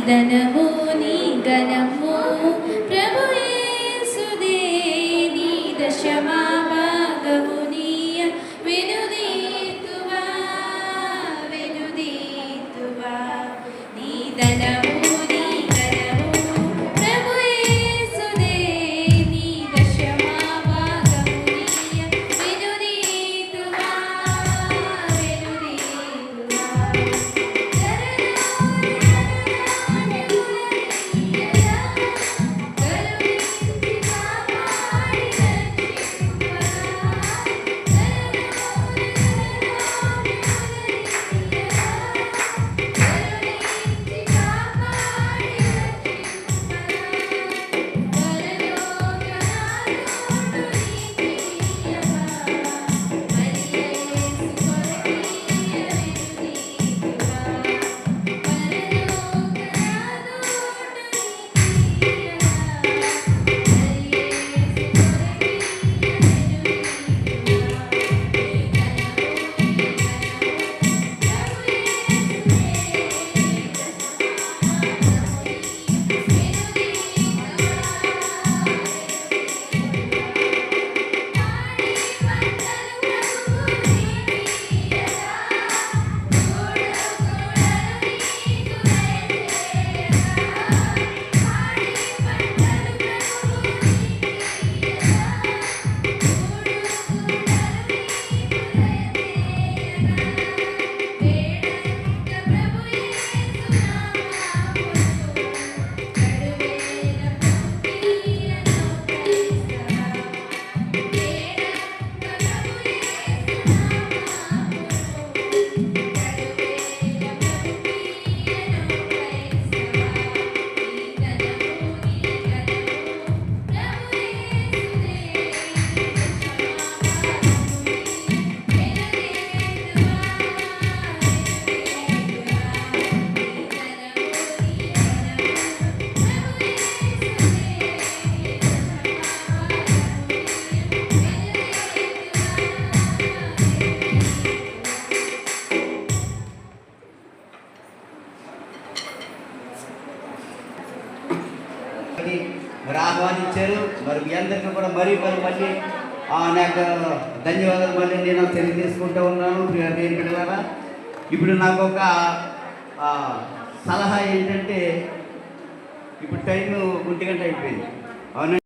ధనము నీ గణము ప్రభు యేసుదే నీ దశమా భాగము నీయ వెనుదీతువా వెనుదీతువా నీ ధనము మరి ఆహ్వానించారు. మరి మీ అందరికీ కూడా మళ్ళీ నాకు ధన్యవాదాలు మళ్ళీ నేను తెలియజేసుకుంటూ ఉన్నాను. దేని బిడ్డలారా, ఇప్పుడు నాకు ఒక సలహా ఏంటంటే, ఇప్పుడు టైం 1 గంట అయిపోయింది. అవునండి.